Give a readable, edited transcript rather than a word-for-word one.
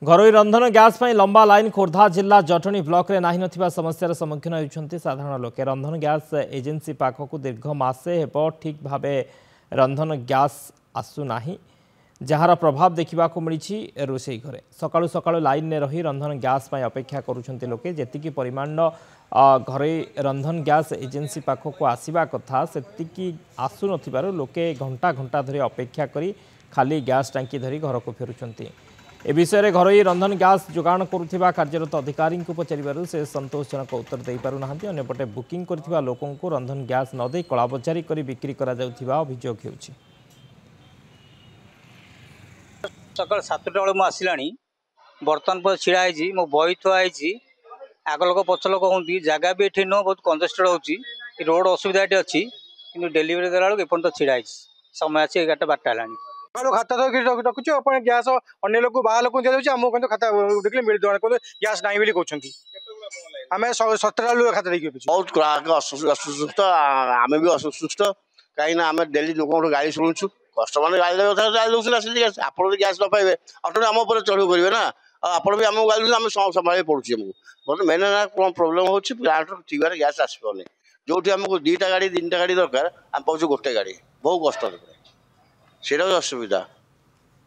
घरोई रंधन gas पर लंबा line Khordha जिला जटणी ब्लॉक रे नाही नथिबा समस्यार सम्मुखीन होउछन्ति साधारण लोके। रंधन गैस एजेंसी पाखक दीर्घ मासे हेब ठीक भावे रंधन गैस आसु नाही, जार प्रभाव देखा मिली रोषे घरे। सकाळु सकाळु लाइन ने रही रंधन गैस पर अपेक्षा करुछन्ति लोके। जेतिकी परिमाण घरोई रंधन गैस एजेंसी पाखक आसवा कथा सेतिकी आसु नथिबारु लोके घंटा घंटा धरी अपेक्षा करी खाली गैस टांकी धरी घर को फेरुछन्ति। ए विषय घरोई रंधन गैस जोगाण करुवा कार्यरत अधिकारी को पचारू से संतोषजनक उत्तर दे पारना। अंपटे बुकिंग कर लोकों को रंधन गैस नदे कलाबजारी कर बिक्री अभियोग होउछि। सकाल 7टा बेले मुझे बर्तमान पर छिड़ा मो बही थुआई आग लोक पछ लोक हूँ जगह भी ये नुह बहुत कंजेस्टेड होची रोड असुविधा ये अच्छी कि डेलीवरी देला एपर्त छिड़ा समय अच्छी 11टा 12टा है खाता रखुच गैस अन्य लोग बाहर लोग दिखाई आमको खाता देखिए मिल गैस ना बोली कहते आम 17 लोग खाता देखिए बहुत ग्राहक असुस्थ आम भी असुस्थ कहीं आम डेली लोक गाड़ी शुणुचु कस्टमर गाड़ी दे आप गैस न पाइबे अटो आम चढ़ू करेंगे ना आप आम गाड़ी आम संभाल पड़ू आमको मेन कौन प्रोब्लेम हो ठीक गैस आसपाने जो आमको 2टा गाड़ी 3टा गाड़ी दरकार आम पाँच 1 गाड़ी बहुत कष्ट से असुविधा।